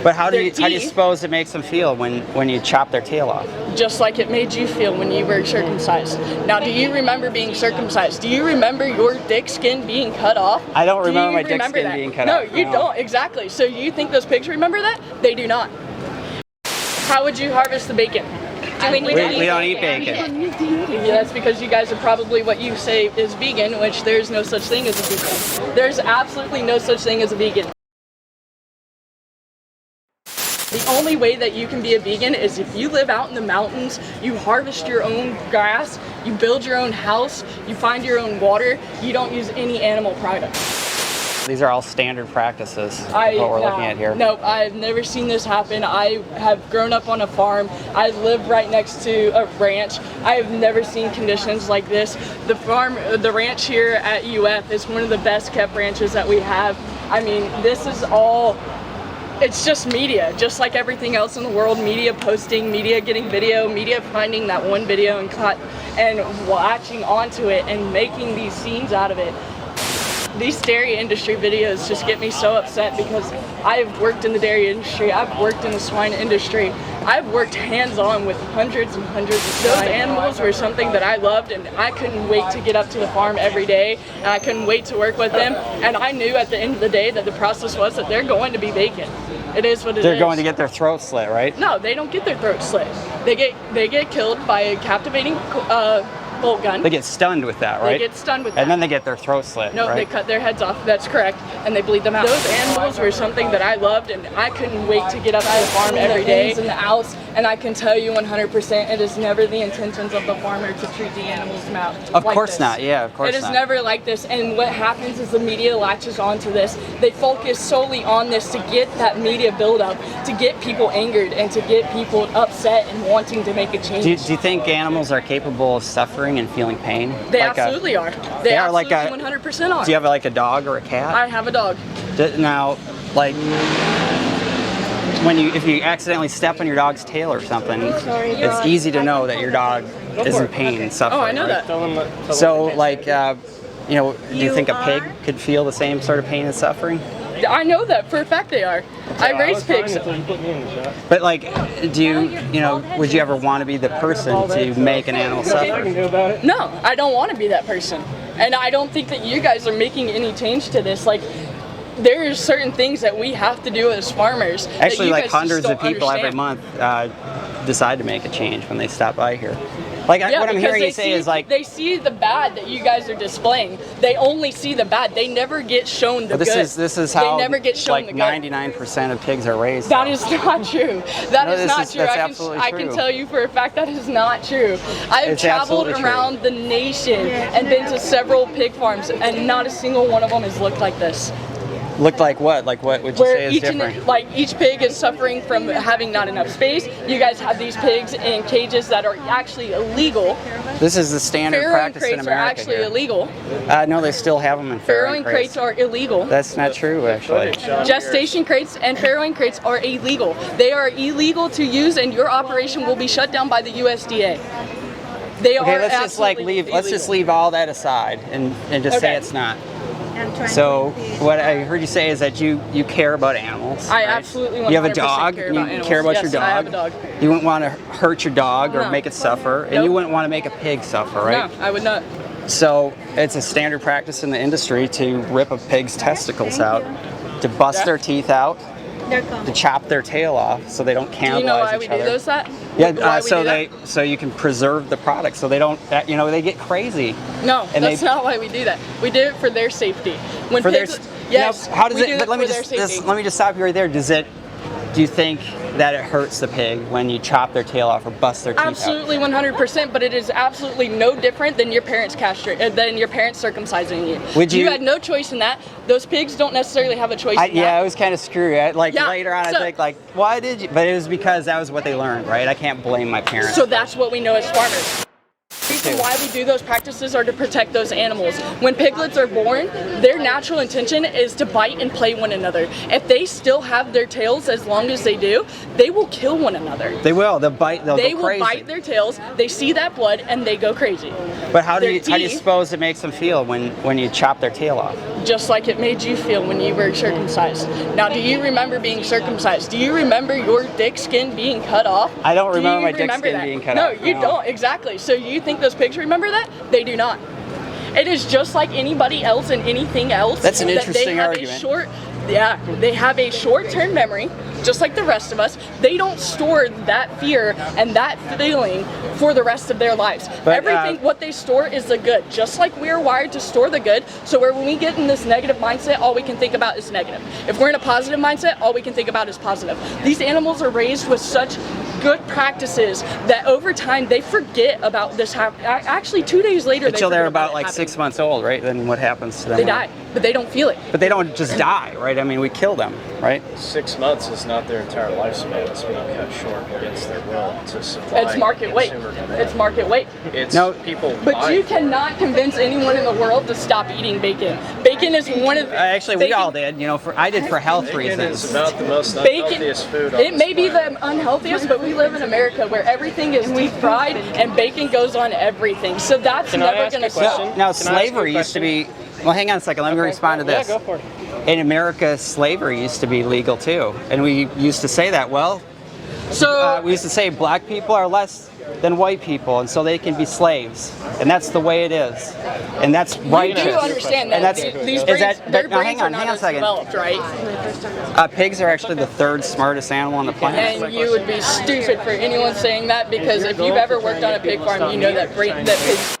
But how do you suppose it makes them feel when you chop their tail off? Just like it made you feel when you were circumcised. Now, do you remember being circumcised? Do you remember your dick skin being cut off? I don't remember my dick skin being cut off. No, you don't. Exactly. So you think those pigs remember that? They do not. How would you harvest the bacon? We don't eat bacon. Yeah, that's because you guys are probably what you say is vegan, which there's no such thing as a vegan. There's absolutely no such thing as a vegan. The only way that you can be a vegan is if you live out in the mountains, you harvest your own grass, you build your own house, you find your own water, you don't use any animal products. These are all standard practices, what we're looking at here. No, I've never seen this happen. I have grown up on a farm. I live right next to a ranch. I have never seen conditions like this. The ranch here at UF is one of the best kept ranches that we have. I mean, this is all, it's just media, just like everything else in the world. Media posting, media getting video, media finding that one video and latching onto it and making these scenes out of it. These dairy industry videos just get me so upset because I've worked in the dairy industry, I've worked in the swine industry, I've worked hands-on with hundreds and hundreds of swine. Those animals were something that I loved, and I couldn't wait to get up to the farm every day, and I couldn't wait to work with them, and I knew at the end of the day that the process was that they're going to be bacon. It is what it is. They're going to get their throat slit, right? No, they don't get their throat slit. They get killed by a captivating bolt gun. They get stunned with that, right? They get stunned with that. And then they get their throat slit, No, right? They cut their heads off, that's correct, and they bleed them out. Those animals were something that I loved, and I couldn't wait to get up to the farm every day and the outs, and I can tell you 100% it is never the intentions of the farmer to treat the animals out Of like course this. not, yeah, of course not. It is never like this, and what happens is the media latches onto this. They focus solely on this to get that media buildup, to get people angered, and to get people upset and wanting to make a change. Do you think animals are capable of suffering and feeling pain? They absolutely are. They are absolutely like 100% are. Do you have like a dog or a cat? I have a dog. Now, like, if you accidentally step on your dog's tail or something, it's easy to know that your dog is in pain and suffering. Oh, I know right? that. So, like, do you think a pig could feel the same sort of pain and suffering? I know that for a fact they are. I raise pigs. But like, would you ever want to be the person to make an animal suffer? No, I don't want to be that person. And I don't think that you guys are making any change to this. Like, there are certain things that we have to do as farmers. Actually, like hundreds of people every month decide to make a change when they stop by here. Like, what I'm hearing you say is like... They see the bad that you guys are displaying. They only see the bad. They never get shown the good. This is how they never get shown the good. 99% of pigs are raised. That is not true. That is not true. That's absolutely true. I can tell you for a fact that is not true. I have traveled around the nation and been to several pig farms, and not a single one of them has looked like this. Looked like what? Like what would you say is different? Like each pig is suffering from having not enough space. You guys have these pigs in cages that are actually illegal. This is the standard practice in America. Farrowing crates are actually illegal. No, they still have them in farrowing crates. Farrowing crates are illegal. That's not true, actually. Gestation crates and farrowing crates are illegal. They are illegal to use, and your operation will be shut down by the USDA. They are let's just leave all that aside and just say it's not. So what I heard you say is that you care about animals. I right? absolutely 100% You have a dog. You care about your dog. I have a dog. You wouldn't want to hurt your dog or make it suffer, and you wouldn't want to make a pig suffer, right? No, I would not. So it's a standard practice in the industry to rip a pig's testicles out, to bust their teeth out, to chop their tail off so they don't cannibalize each other. Do you know why we do those that? Yeah, so you can preserve the product so they don't, they get crazy. No, that's not why we do that. We do it for their safety. Yes. Now, how does it? But let me just stop you right there. Do you think that it hurts the pig when you chop their tail off or bust their teeth absolutely out? 100%, but it is absolutely no different than your parents circumcising you. You had no choice in that. Those pigs don't necessarily have a choice in that. Yeah, it was kind of screwy. Later on, I think, why did you? But it was because that was what they learned, right? I can't blame my parents. So that's what we know as farmers. reason why we do those practices are to protect those animals. When piglets are born, their natural intention is to bite and play one another. If they still have their tails as long as they do, they will kill one another. They will. They'll bite. They go will crazy. bite their tails. They see that blood and they go crazy. But how do you teeth- suppose it makes them feel when you chop their tail off? Just like it made you feel when you were circumcised. Now, do you remember being circumcised? Do you remember your dick skin being cut off? I don't remember Do my you dick remember skin that? being cut no, off. No, you don't. Exactly. So you think those pigs remember that? They do not. It is just like anybody else and anything else. That's an that interesting they have argument. They have a short-term memory, just like the rest of us. They don't store that fear and that feeling for the rest of their lives. But, Everything, what they store is the good, just like we're wired to store the good. So when we get in this negative mindset, all we can think about is negative. If we're in a positive mindset, all we can think about is positive. These animals are raised with such good practices that over time they forget about this. Actually, 2 days later, Until they're forget about it like happened. 6 months old, right? Then what happens to them? They die, but they don't feel it. But they don't just die, right? I mean, we kill them, right? 6 months is not their entire lifespan. It's being cut short against their will to supply. It's market weight. consumer demand. It's market weight. It's No, people. But buy you it. cannot convince anyone in the world to stop eating bacon. Bacon is one of Actually, we bacon- all did. You know, I did for health Bacon reasons. is about the most Bacon, unhealthiest food on it this may be planet. the unhealthiest, but we live in America where everything is deep fried and bacon goes on everything. So that's Can I never ask going to a question? stop. Now, Can I ask slavery you a used to be. Well, hang on a second. Let me respond to this. Yeah, go for it. In America, slavery used to be legal too, and we used to say that. Well, So we used to say black people are less than white people, and so they can be slaves, and that's the way it is, and that's you righteous. do understand that And that's these is brains, that. their But, now, brains hang on are not a as second. developed, right? Pigs are actually the third smartest animal on the planet. And you would be stupid for anyone saying that because if you've ever worked on a pig farm, you know that pigs.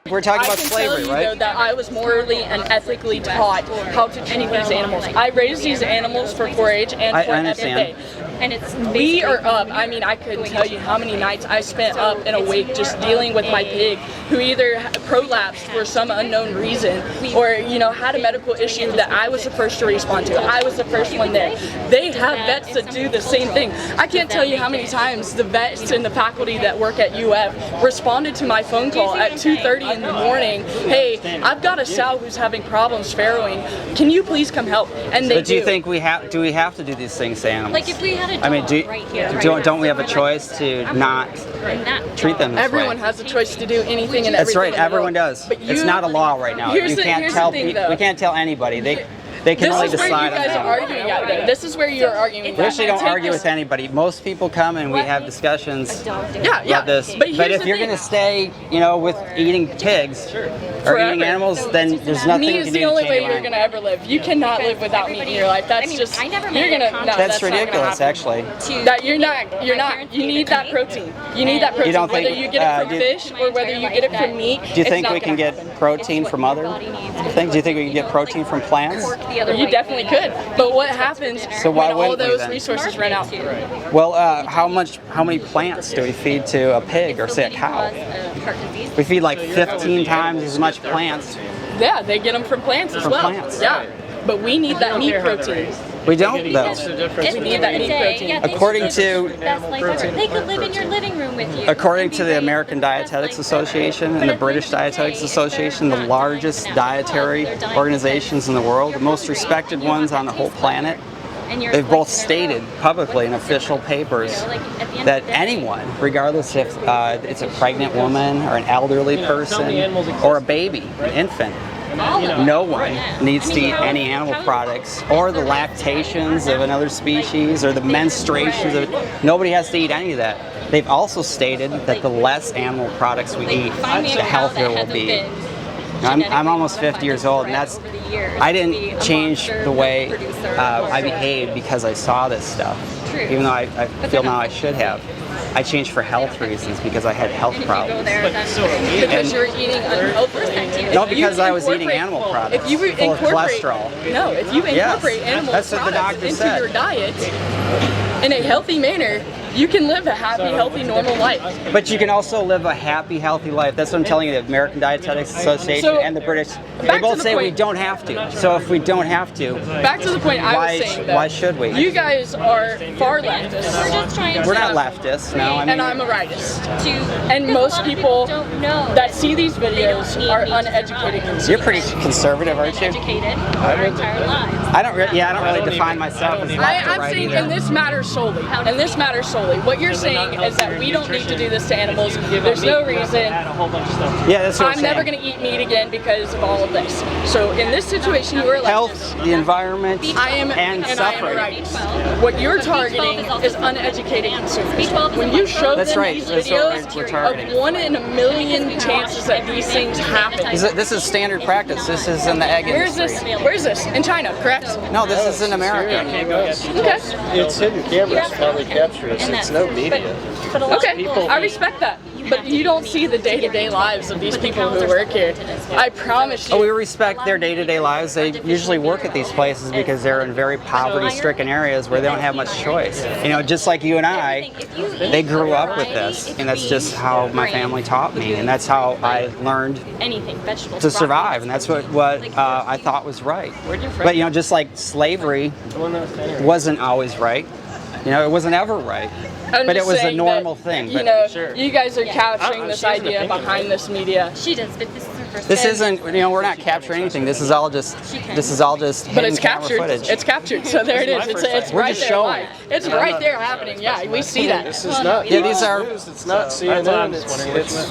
We're talking I about can slavery, tell you, right? though, that I was morally and ethically taught how to treat these animals. I raised these animals for 4-H and I for understand. FFA. And it's We are up. I mean, I couldn't tell you how many nights I spent up in a week just dealing with my pig who either prolapsed for some unknown reason or, had a medical issue that I was the first to respond to. I was the first one there. They have vets that do the same thing. I can't tell you how many times the vets and the faculty that work at UF responded to my phone call at 2:30 in the morning. Hey, I've got a sow who's having problems farrowing. Can you please come help? And they But do you think we have? Do we have to do these things to animals? like if we had a dog I mean, right here. don't we have a choice to not treat them this everyone way? has a choice to do anything and That's everything. right. in the Everyone world. does. But It's not a law right now. Here's You the- can't here's the tell. thing, though. We can't tell anybody. They can This only is where you decide on guys their are own. arguing at, though. This is where you're arguing. We actually don't Take argue this- with anybody. Most people come and we have discussions Yeah, yeah. about this. But, here's if the you're thing. going to stay, with eating pigs or Forever. eating animals, then there's nothing Meat you is can the do to only change way your you're mind. gonna ever live. You cannot live without meat in your life. That's just I never you're made a gonna. No, conscious- That's not gonna ridiculous, happen. actually. That you're not. You're not. You need that protein. You need that protein. don't Whether think, you get it from do- fish or whether you get it from meat. Do you it's think not we can gonna get happen. protein from other things? Do you think we can get protein from plants? You definitely could. But what happens So why when all wouldn't we those then? resources run out? Well, how many plants do we feed to a pig or say a cow? We feed like 15 times as much plants. Yeah, they get them from plants as From well. plants. Yeah. But we need that meat protein. We don't though. We need that meat protein. According to They could live in your living room with you. According to the American Dietetics Association and the British Dietetics Association, the largest dietary organizations in the world, the most respected ones on the whole planet, they've both stated publicly in official papers that anyone, regardless if it's a pregnant woman or an elderly person or a baby, an infant, no one needs to eat any animal products or the lactations of another species or the menstruations of nobody has to eat any of that. They've also stated that the less animal products we eat, the healthier we'll be. I'm almost 50 years old, and I didn't change the way I behaved because I saw this stuff, even though I feel now I should have. I changed for health reasons because I had health problems. Because you're eating unhealthy. No, because I was eating animal products If you full of incorporate, cholesterol. no, if you Yes, incorporate animal that's what the products doctor into said. your diet in a healthy manner, You can live a happy, healthy, normal life. But you can also live a happy, healthy life. That's what I'm telling you. The American Dietetics Association and the British, they both say we don't have to. So if we don't have to, back to the point I was saying, though, why should we? You guys are far leftists. We're just trying to. We're not leftists, no. I mean, And I'm a rightist. And because most a lot of people don't know that see these videos need are me to uneducated consumers. you're pretty conservative, aren't you? educated our entire lives. I don't really define myself as left or I'm right saying, either. and this matters solely. And this matters solely. What you're saying is that we don't need to do this to animals. There's no reason. Yeah, that's what I'm never going to eat meat again because of all of this. So in this situation, you are health, the environment, and and I am suffering. right. What you're targeting is uneducated consumers. When you show That's them right. these That's what videos we're targeting. of 1 in a million chances that these things happen. This is standard practice. This is in the egg Where's industry. this? Where's this? In China, correct? No, this is in America. Okay. It's hidden cameras probably capture us. It's no media. But a lot of Okay, people I respect that. But you don't see the day-to-day lives of these people who work here. I promise you. Oh, we respect their day-to-day lives. They usually work at these places because they're in very poverty-stricken areas where they don't have much choice. You know, just like you and I, they grew up with this, and that's just how my family taught me, and that's how I learned anything, vegetables, to survive, and that's what I thought was right. But you know, just like slavery wasn't always right. You know, it wasn't ever right. But it was a normal thing. You know, you guys are capturing this idea behind this media. She does, but this is her first. This isn't, you know, we're not capturing anything. This is all just But it's captured. footage. It's captured. So there it is. It's We're right just there showing live. It's right there happening. Yeah, we see that. This is not. Yeah, these are. It's not CNN. It's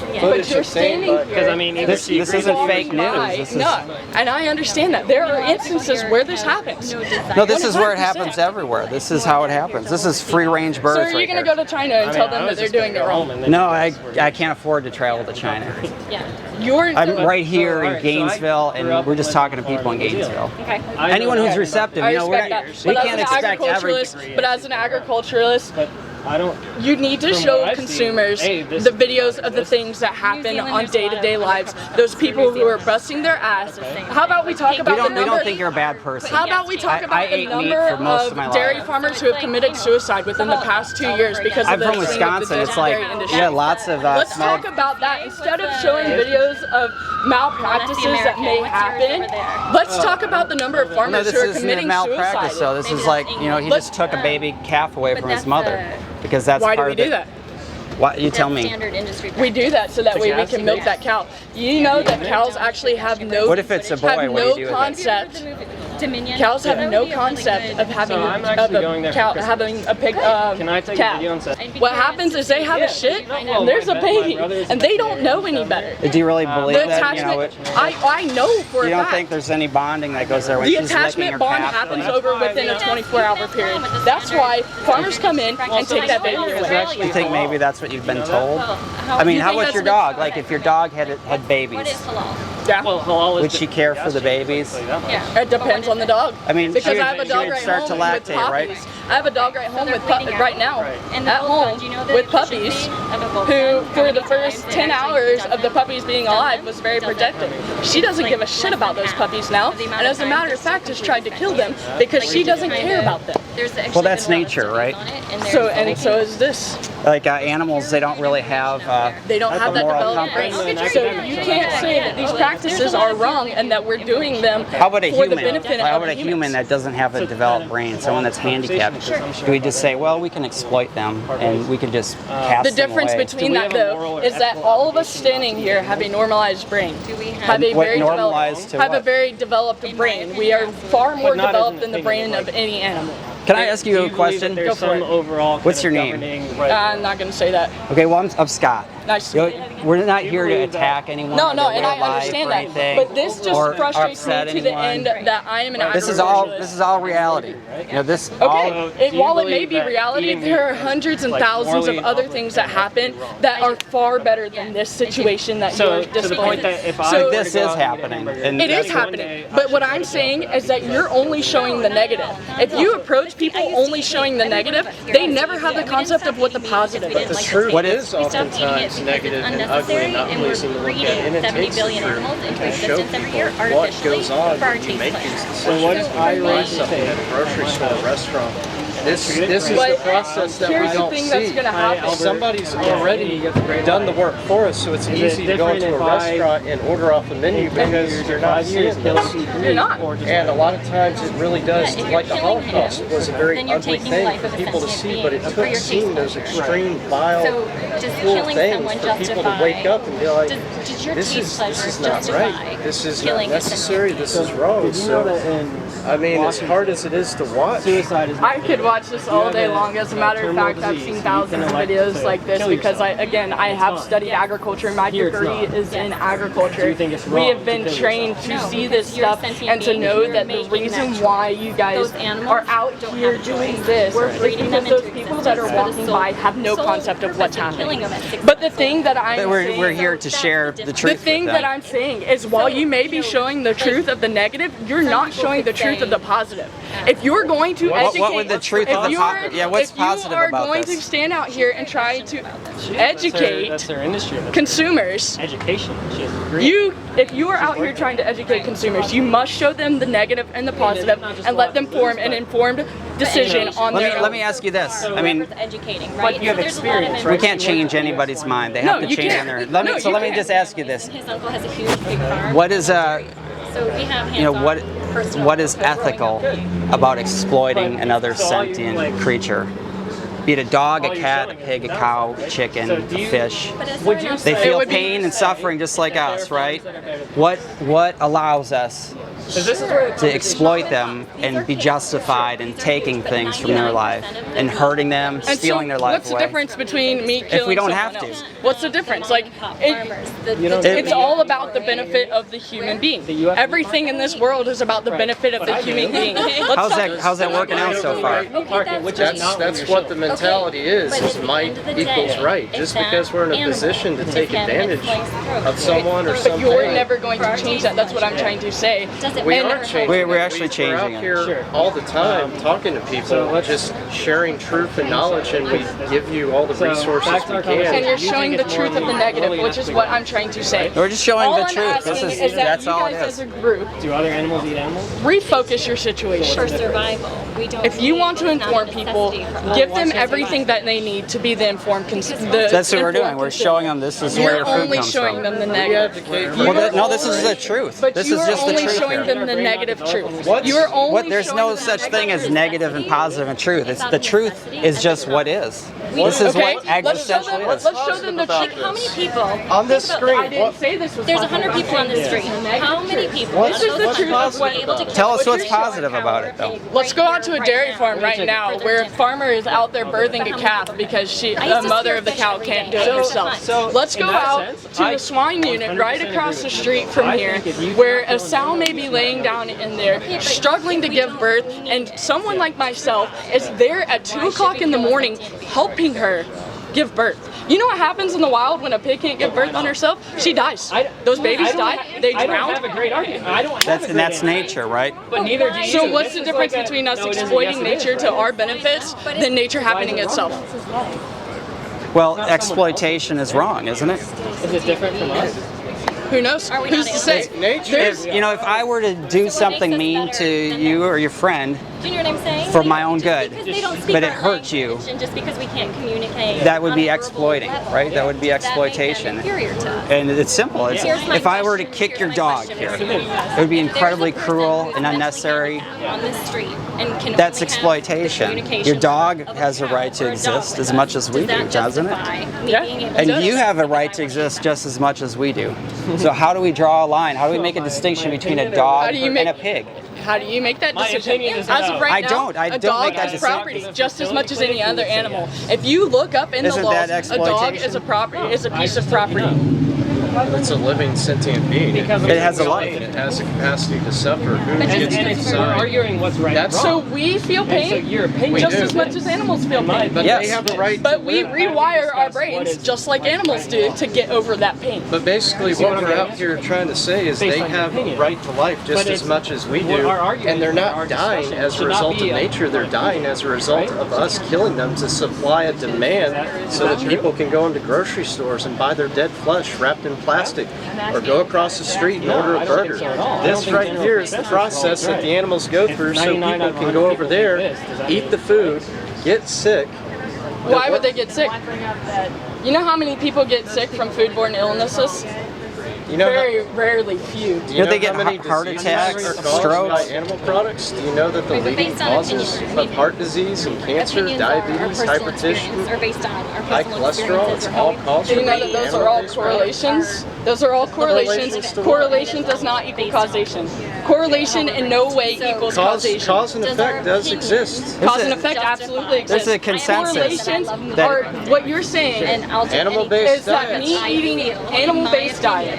But footage you're of standing things. here. Because I mean, This isn't fake news. This is, No, and I understand that. There are instances where this happens. no, this is where it happens everywhere. This is how it happens. This is free-range birds So are you right going to here. go to China and tell them that they're doing it wrong? No, I can't afford to travel to China. I'm right here in Gainesville, and we're just talking to people in Gainesville. Okay. Anyone who's receptive, I you know, respect that. we But can't as an expect agriculturalist, but as an agriculturalist, I don't. you need to From show what I've consumers seen, hey, the videos of the things that happen on day-to-day lives. Those people who are busting their ass. How about we talk about the we number? don't think you're a bad person. How about we talk I about the ate meat number for most of my of dairy life. farmers who have committed suicide within the past 2 years because of I'm the from swing of the Wisconsin. It's like, dairy industry? yeah, lots of Let's small. talk about that instead of showing videos of malpractices that may happen. Let's talk about the number of No, farmers this who are isn't a committing malpractice, suicide. though. This is like, you know, he just took a baby calf away from his mother because that's Why do part we of it. do that? Why, you tell me. Standard industry We do that so that way we can milk that cow. You know that cows actually have no. What if it's a boy? Have What do no you do with it? concept. Dominion. Cows have no concept of having I'm actually going there for Christmas. having a pig. Can I take a calf. video and say? What happens is they have a shit and there's a baby and they don't know any better. Do you really believe The that? You know, attachment, I know for you a don't fact. think there's any bonding that goes there when The she's licking attachment her bond calf? happens over within a 24-hour period. That's why farmers come in and take that baby away. You think maybe that's what you've been told? I mean, You how think was that's your what- dog? Like, if your dog had babies, What is halal? Yeah. Well, halal is would she care for the babies? Yeah. It depends on the dog. I mean, because she I have a would- she dog would right start home to with lactate, right? puppies. I have a dog right home with right now And the at gold home bond, you know the with efficiency puppies, of a gold who bond for the coming first alive 10 that actually hours of the doesn't- puppies being alive was very doesn't protective. She doesn't give a shit about those puppies now, and as a matter of fact, has tried to kill them because she doesn't care about them. There's actually Well, that's been a lot of nature, studies right? on it, and So there's- and so is this. Like animals, they don't really have. They don't have that moral developed brain. compass. So you can't say that these practices are wrong and that we're doing them How about a for the human? benefit How of about a the human humans. that doesn't have a developed brain, someone that's handicapped? Do we just say, well, we can exploit them and we can just cast The them difference away? between that though is that all of us standing here have a normalized brain. Have a What very normalized to have a what? very developed brain. We are far more not as developed an than the opinion, brain of any animal. Can I ask you Do a believe that question? there's Go for some it. overall kind What's of your name? governing right- I'm not going to say that. Okay, well, I'm Scott. Nice to You meet know, you. we're not here to attack anyone. No, or no, their and I life understand or that. anything, But this just or frustrates me upset to the anyone. end that I am an This is all. agriculturalist. This is all reality. You know, this. All, Okay, do you while it may believe be that reality, eating there are meat hundreds and like thousands of morally other things that happen that are far better than this situation that So you're to the displaying. point that if I So- were to this go is out and get a happening. hamburger, And It that's is one happening, day I but what should I'm get a saying hamburger. is that you're only showing the negative. If you approach people only showing the negative, they never have the concept of what the positive is. The truth What is We stopped eating it oftentimes because negative it's and ugly, unnecessary, not and we're pleasing to look at. breeding And it 70 takes billion the truth animals into to show existence every year people what artificially goes on for our when you taste make buds. these So what decisions. I Buy raise something today, at a grocery store, restaurant, This is the process that we here's the don't thing see. that's gonna happen. Somebody's already done the work for us, so it's easy to go into a restaurant and order off a menu because you're not seeing this. You're not. And a lot of times it really does, Yeah, if like the you're killing Holocaust him, was a very then you're ugly taking the thing life for of a people to sentient see, but it being took for your seeing those taste extreme, vile, So does cruel killing things someone for people to justify? wake up and be like, Does your this taste pleasure is not justify right, this is not killing a necessary, sentient this being? is wrong. Did you know that So, in I mean, as hard as it is to watch, suicide is I could watch this all day long. As a matter of fact, I've seen thousands of videos like this because I have studied agriculture. My degree is in agriculture. you think it's We wrong have been to kill trained yourself? to see this you're a stuff sentient and to being, know you're that the making reason that why you guys Those animals are out don't here have doing choice. this We're is breeding them because those into people that are existence for the walking sole- by have no sole concept of what's purpose of killing happening. them at 6 But the months thing old. that I'm We're saying, here to share the truth. the thing with that them. I'm saying is while you may be showing the truth of the negative, you're not people showing the could truth of say- the positive. If you're going to educate, what would the truth of the what's if positive you are about going this? to stand out here and try to That's educate their industry. consumers, Education. She has a degree. if you are out here trying to educate consumers, you must show them the negative and the positive and let them form an informed decision on their own. Let me ask you this. I mean, educating, right? you have So there's a lot of experience, we right? can't change anybody's mind. They have No, to you change can't. on their. No, So you let me can't. just ask you this: His uncle has a huge pig farm. what is So we have you know what personal what is growing up. ethical about exploiting another sentient creature? Be it a dog, a cat, a pig, a cow, a chicken, a fish. But is Would there you an say- They It feel would be- pain and suffering just like us, right? What allows us This is where to exploit them and be justified in taking things from their life and hurting them, And so stealing their life what's the away? difference between me killing we don't someone have to. else? What's the difference? Like, farmers. it's all about the benefit of the human being. Everything in this world is about the benefit of the human being. How's that working out so far? that's what the mentality is might equals right. Just because we're in a position to take advantage of someone or But something. you're never going to change that. That's what I'm trying to say. We And- are changing. We're it. actually changing We're it. out here Sure. all the time talking to people, just sharing truth and knowledge, and we give you all the resources back to we our can. And conversation. you're showing the truth of the negative, which is what I'm trying to say. We're just showing All the I'm truth. asking This is that that's you all guys it as is. a group Do other animals eat animals? refocus your situation. For survival. We don't If you want to it's not a inform people, necessity for give them everything that they need to be the informed consumer. That's what we're doing. We're showing them this is where You're your food only comes showing from. them the We negative. advocate Well, for no, this is the truth. But This you is are just the only truth showing here. them the negative truth. What's- You are only There's showing no them such the thing as negative negative and positive and truth. It's the truth is just what is. This is Okay, what let's show existential them. is. Let's show them the Like, truth. How many people On this think about screen, I didn't say this was. There's positive. 100 people on this street. How many people? What's- of those what's 100 positive would be able to about it? Tell us kill what's a fish or positive a about cow it, or though. a pig Let's go out to a right dairy now farm right now where a farmer is out there birthing a calf because the mother of the cow can't do it herself. Let's go in that out sense, to I a swine unit right 100% across the agree with street you. from I here think if you where cannot a kill an sow animal, may be laying down in there struggling to give birth and someone like myself is there at 2 o'clock in the morning helping her give birth. You know what happens in the wild when a pig can't give birth on herself? She dies. Those babies die. They I don't have drown. a great argument. I don't have That's a and great that's argument. nature, right? But neither do you. So what's This the is difference like a- between us no, it isn't. exploiting Yes, it is, nature to right? our benefits than nature happening itself? Well, exploitation is wrong, isn't it? Is it different from us? Who knows? Are we Who's not to say? nature. There's- If I were to do what something makes us mean better to than you them? or your friend, Do you know what I'm saying? for my own good, Because they don't speak but it our hurts you, language, and just because we can't communicate that would on be a verbal exploiting, level, right? That would be that makes them exploitation. inferior to us. And it's simple. It's, Here's my if I were to question, kick here's your my dog question here, for you. it would be There's a incredibly person cruel who's and mentally unnecessary. handicapped on this street and can That's only have exploitation. the communication Your dog of has a cow right to or a dog exist with as much us. as we Does do, that doesn't it? justify me Yeah. being able And to you have a justify right to exist just as much as we do. So how do we draw a line? How do we make a distinction between a dog How do you and make- a pig? How do you make that My decision? opinion is As no. of right I now, don't. I a don't dog make that is decision. property just as much as any other animal. If you look up in the Isn't laws, that a dog exploitation? is a property, is a piece of property. It's a living sentient being. Because It has a life. It has a capacity to suffer. Who But gets just to We're decide? arguing what's right and That's- So wrong. we feel And so pain your opinion just do. as much as animals feel My pain. But Yes. they have a right But to we live. rewire our What brains is just like animals do to get over that pain. But basically, See what what I'm we're getting out here trying to say is Based they on your have a opinion. right to life just But as it's- much as we what do, our argument and they're is, not our dying discussion as a should not result of be a- nature. They're dying as a result of us killing them to supply a demand, so that people can go into grocery stores and buy their dead flesh wrapped in plastic, or go across the street and order a I don't think burger. so at all. I don't This think right general here is the consensus is process that right. the animals go through, If so 99 people out of can 100 go over people there, think this. Does that eat mean- the food, get sick. Why would they get sick? You know how many people get sick from foodborne illnesses? You know, Very rarely few. do you know they get how many heart diseases attacks, are caused strokes? by animal products? Do you know that the Right, but leading based on causes opinion, of heart disease and cancer, Opinions are our diabetes, personal experience, or hypertension, based on our high personal cholesterol, experiences, it's or how all we caused Do you from know that those are all animal-based products? correlations? Those are all correlations. correlations to what? Correlation does not equal causation. Correlation in no way equals causation. Cause and Does our effect does opinion- exist. Cause and There's effect absolutely exists. There's a consensus Correlations that- are what you're saying And I'll do Animal-based is that diets. me eating animal-based diet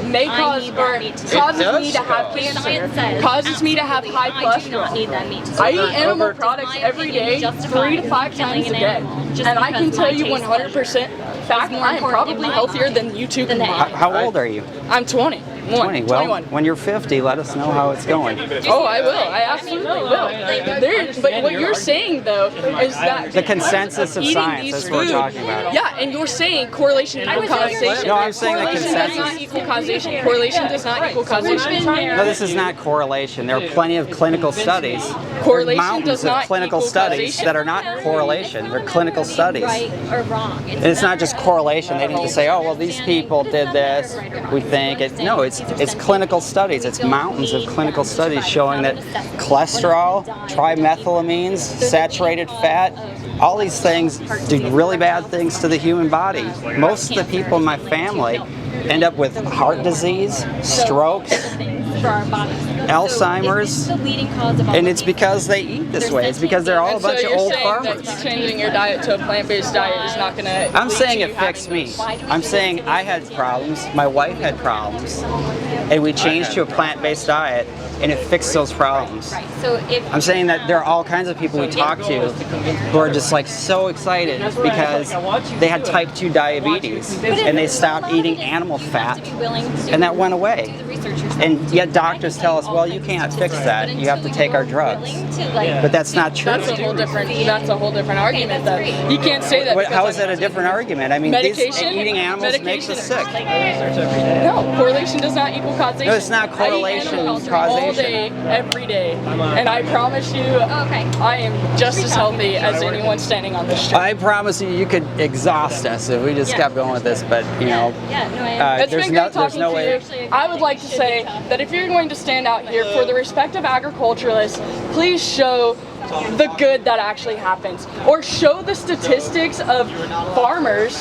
may I cause need or that meat to- causes It me to does have cause. cancer, Science says causes me to have high I do not cholesterol. need that meat. I eat Over- animal over- products my every opinion day, justify 3 to 5 killing times a an day, animal just and I can because tell my you taste 100% fact more I am important in probably my healthier mind than you two than the combined. How old are you? I'm 20. 20. Well, 21. when you're 50, let us know how it's going. Oh, I will. I absolutely will. But what you're saying though is that The consensus of eating science these is what we're foods- talking about. Yeah, and you're saying correlation equals causation. No, I'm saying the correlation does not consensus. equal causation. Correlation does not equal causation. No, this is not correlation. There are plenty of clinical studies. There are Correlation mountains does of not clinical equal studies causation. that are not correlation. They're clinical studies. Right or wrong. And it's not just correlation. They need to say, oh, well, these people did this. We think it. No, it's clinical studies. It's mountains of clinical studies showing that cholesterol, trimethylamines, saturated fat, all these things do really bad things to the human body. Most of the people in my family end up with heart disease, strokes, For our bodies. Alzheimer's, It's the leading cause of all and of it's these. because they eat this way. It's because they're all a And so bunch of you're old saying farmers. that you changing your diet to a plant-based diet is not going to. I'm saying it fixed me. I'm saying I had problems, my wife had problems, and we changed to a plant-based diet, and it fixed those problems. Right. So if I'm saying that there are all kinds of people we talk to who are just like so excited because they had type 2 diabetes and they stopped eating animal fat, and that went away. And yet doctors tell us, well, you can't fix that. You have to take our drugs. But that's not true. That's a whole different. That's a whole different argument. Though you can't say that. How because is that a different argument? I mean, Medication? eating animals makes us sick. No, correlation does not equal causation. No, it's not correlation, I eat animals causation. all day, every day, and I promise you, Okay. I am just as healthy as anyone standing on this street. I promise you could exhaust us if we just kept going with this, but you know, Yeah, no, I It's there's been no, great there's talking no to way. you. I would like to say that if you're going to stand out here for the respective agriculturalists, please show the good that actually happens, or show the statistics of farmers.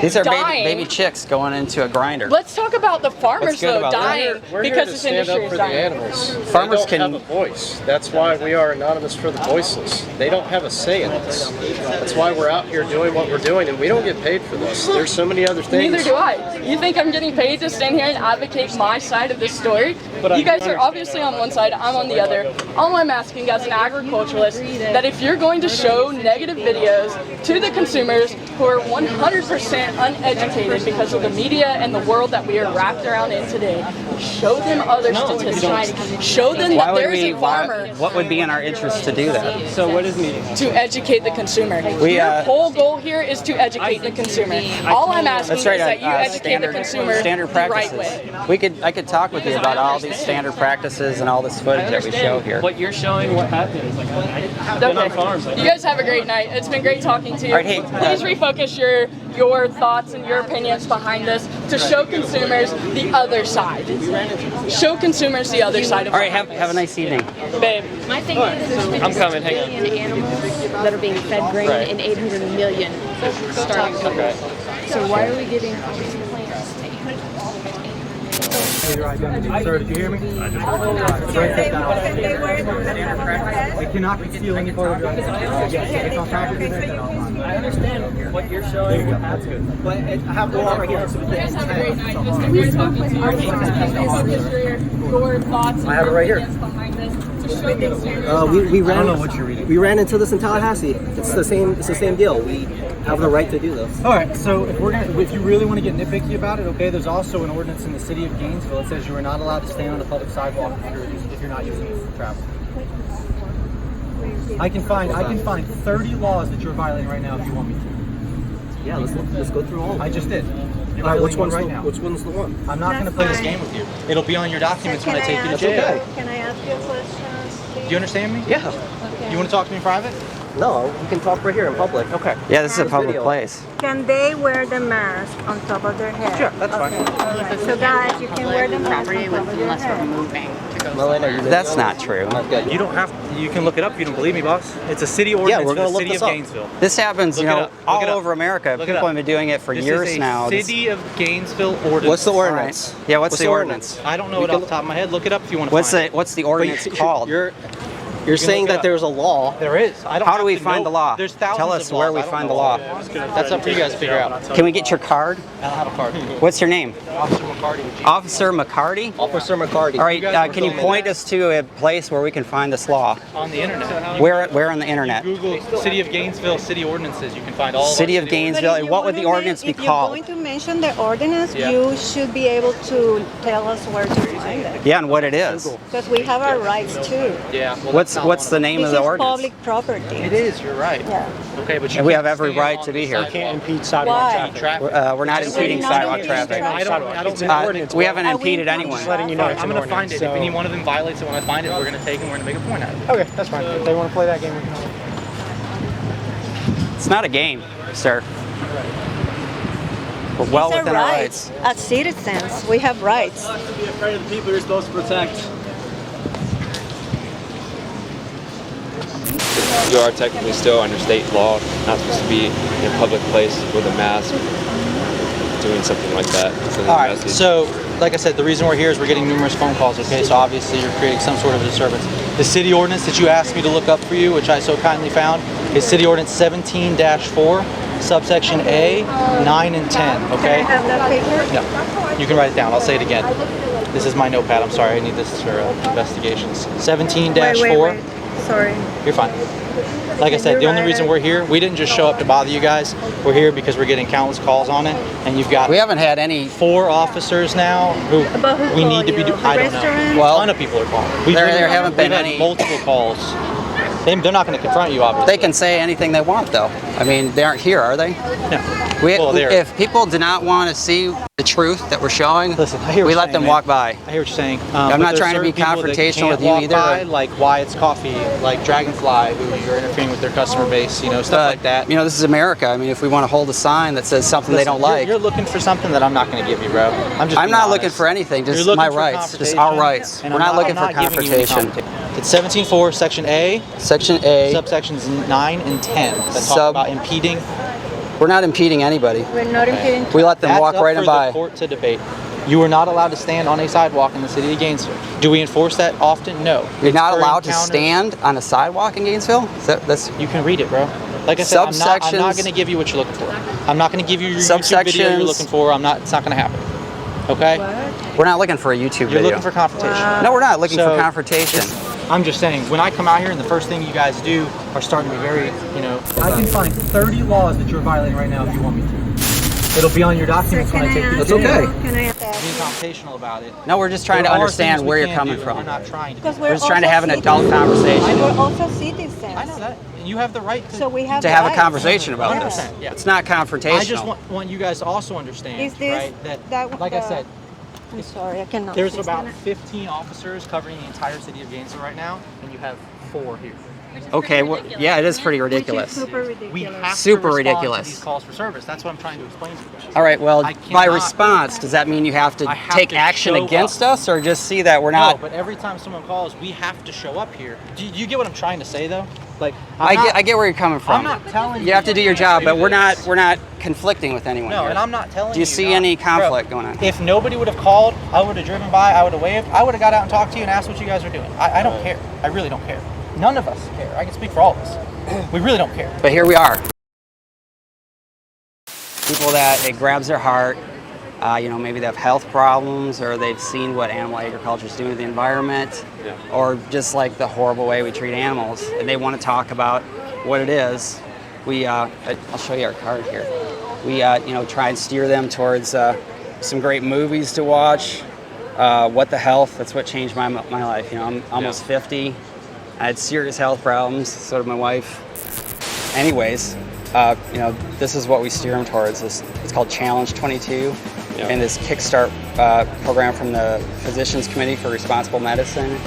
These are dying. baby chicks going into a grinder. Let's talk about the farmers What's good though about that? dying We're here because to this stand industry up is for the dying. animals. Farmers they don't can- have a voice. That's why we are anonymous for the voiceless. They don't have a say in this. That's why we're out here doing what we're doing, and we don't get paid for this. There's so many other things. Neither do I. You think I'm getting paid to stand here and advocate my side of this story? You guys are obviously on one side, I'm on the other. All I'm asking as an agriculturalist, that if you're going to show negative videos to the consumers who are 100% uneducated because of the media and the world that we are wrapped around in today, show them other statistics. Show them Why that would there's we? a farmer What would be in our interest to do that? So what is media? to educate the consumer. We, Your whole goal here is to educate the consumer. All I'm asking That's right. is that you educate the consumer standard the practices. right way. I could talk with you about all these standard practices and all this footage that we show here. What you're showing, what happens. Like, I've been on farms. You guys have a great night. It's been great talking to you. All right, hey, Please refocus your thoughts and your opinions behind this to show consumers the other side. Show consumers the other side of All right, have a nice evening. babe. My thing is there's I'm coming, hang on. 50 billion animals that are being fed grain Right. and 800 million starving people. Okay. So why are we giving plants? Sir, did you hear me? I cannot conceal any photograph. Yes, if it's on top of it, I understand what you're showing. That's good. but I have the one right here. So Guys have a great night. It's been great talking to you. Your thoughts and I have it right here. behind this to show consumers. We ran. We ran into this in Tallahassee. It's the same deal. We have the right to do this. All right, so if you really want to get nitpicky about it, okay, there's also an ordinance in the city of Gainesville that says you are not allowed to stand on the public sidewalk if you're not using it for travel. I can find 30 laws that you're violating right now if you want me to. Yeah, let's go through all of them. I just did. You're All right, which violating one's one which one's the one? I'm not going to play this game with you. It'll be on your documents when I take you to That's jail. okay. Can I ask you a question? Do you understand me? Yeah. You want to talk to me in private? No, we can talk right here in public. Okay. Yeah, this is a This public video. place. Can they wear the mask on top of their head? Sure, that's fine. Alright, so guys, you can wear the mask on top of your head. That's not true. You don't have. You can look it up if you don't believe me, boss. It's a city ordinance we're for gonna the look city this of up. Gainesville. This happens, Look you it know, up. Look all it up. over America. Look it People up. have been doing it for This years is a now. City of Gainesville ordinance. What's the All right. ordinance? Yeah, what's the ordinance? I don't know We it can off the top of my head. Look it up if you want to What's find the What's the ordinance called? You're saying look it that up. there's a law. There is. I don't How have do we to find know. the law? There's thousands Tell us of where laws. we I don't find know the law. That's up to you guys to figure out. Can we get your card? I don't have a card. What's your name? Officer McCarty. Officer McCarty? Officer McCarty. All right, guys were can you filming point that? us to a place where we can find this law? On the internet. Where on the internet? Google City of Gainesville city ordinances. You can find all. City of But Gainesville. if And you what would wanna the ordinance be if called? you're going to mention the ordinance, Yeah. you should be able to tell us where to find it. Yeah, and what it is. Because we have our rights too. Yeah. Well, What's the name This of the is ordinance? public property. It is. You're right. Yeah. Okay, but you And we can't have every stand right on to be the here. sidewalk. Can't impede Why? sidewalk traffic. We're not impeding not sidewalk impeding traffic. traffic. It's an ordinance. We haven't Are we impeded not anyone. letting you know. I'm gonna find it. If any one of them violates it, when I find it, we're gonna take and we're gonna make a point out of it. Okay, that's fine. If they want to play that game, we can. It's not a game, sir. We're well These are within our rights. As citizens, we have rights. To be afraid of the people you're supposed to protect. You are technically still under state law, not supposed to be in a public place with a mask, doing something like that. All right. So, like I said, the reason we're here is we're getting numerous phone calls. Okay, so obviously you're creating some sort of a disturbance. The city ordinance that you asked me to look up for you, which I so kindly found, is City Ordinance 17-4, subsection A, 9 and 10. Can I Okay. have that paper? No, you can write it down. I'll say it again. This is my notepad. I'm sorry. I need this for investigations. 17-4. Wait. Sorry. You're fine. Like I said, the only reason we're here, we didn't just show up to bother you guys. We're here because we're getting countless calls on it, and you've got We haven't had any. 4 officers now who But who we need called to be. you? I The don't know. restaurant? Well, a ton of people are calling. there haven't been we've had any- multiple calls. They're not going to confront you, obviously. They can say anything they want, though. I mean, they aren't here, are they? No. We, Well, they're- if people do not want to see the truth that we're showing, Listen, I hear what we you're let saying, them man. walk by. I hear what you're saying. I'm but not there's trying to be certain people that confrontational with can't you walk either. by, like Wyatt's Coffee, like Dragonfly, who you're interfering with their customer base, you know, stuff like that. You know, this is America. I mean, if we want to hold a sign that says something they don't Listen, like, You're looking for something that I'm not going to give you, bro. I'm I'm not looking for anything, just You're looking my for rights, just our confrontation, rights. and We're I'm not looking for I'm not giving you any confrontation. It's 17.4, Section A, Section A, subsections 9 and 10 that talk Sub- about impeding. we're not impeding anybody. We're not impeding. We let them That's walk up right for and by. the court to debate. You are not allowed to stand on a sidewalk in the city of Gainesville. Do we enforce that often? No. You're It's not for allowed to encounters. stand on a sidewalk in Gainesville? That's You can read it, bro. Like I said, I'm not Subsections- going to give you what you're looking for. I'm not going to give you your YouTube video you're Subsections- looking for. It's not going to happen. Okay? we're not looking for a YouTube You're video. looking for confrontation. No, we're not looking So- for confrontation. I'm just saying, when I come out here and the first thing you guys do are starting to be very, you know, I can find 30 laws that you're violating right now if you want me to. It'll be on your documents when I take you That's to okay. jail. Can I ask being that? confrontational about it. No, we're just trying to There are understand things we where you're can coming do, from. We're not trying to. Because do we're We're just trying to also have an citizens. adult conversation. We're also citizens. I know that. And you have the right to. So we have To have a rights. conversation about this. 100%, yeah. It's not confrontational. I just want you guys to also understand, Is this right? that like I said, I'm sorry, I cannot. there's see. about 15 officers covering the entire city of Gainesville right now, and you have 4 here. Okay, well, yeah, it is pretty Which is ridiculous. super ridiculous. We have Super to respond ridiculous. to these calls for service. That's what I'm trying to explain to you guys. All right, well, I by cannot- response, does that mean you have to I have take to action show against up. us, or just see that we're No, not? but every time someone calls, we have to show up here. Do you get what I'm trying to say, though? Like, I get where you're coming from. I'm not telling you. You have to do your job, but we're this. not conflicting with anyone No, here. and I'm not telling you. Do you see not. any conflict Bro, going on? If nobody would have called, I would have driven by, I would have waved, I would have got out and talked to you and asked what you guys are doing. I don't care. I really don't care. None of us care. I can speak for all of us. We really don't care. But here we are. People that it grabs their heart. You know, maybe they have health problems, or they've seen what animal agriculture is doing to the environment, or just like the horrible way we treat animals, and they want to talk about what it is. I'll show you our card here. We, you know, try and steer them towards some great movies to watch. What the Health? That's what changed my life. You know, I'm almost 50. I had serious health problems. So did my wife. Anyways, you know, this is what we steer them towards. It's called Challenge 22, and this Kickstart program from the Physicians Committee for Responsible Medicine.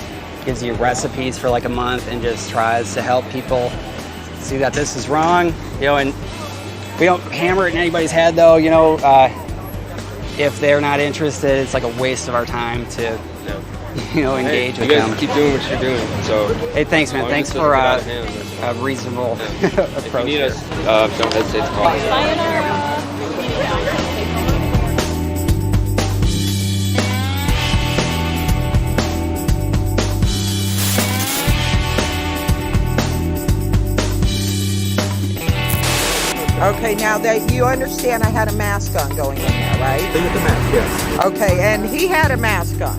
gives you recipes for like a month and just tries to help people see that this is wrong. You know, and we don't hammer it in anybody's head though, you know. If they're not interested, it's like a waste of our time to, you know, engage with them. You guys keep doing what you're doing. So, hey, thanks, man. Thanks for a reasonable approach. If you need us, don't hesitate to call. Okay, now that you understand I had a mask on going in there, right? Thing with the mask, yes. Okay, and he had a mask on.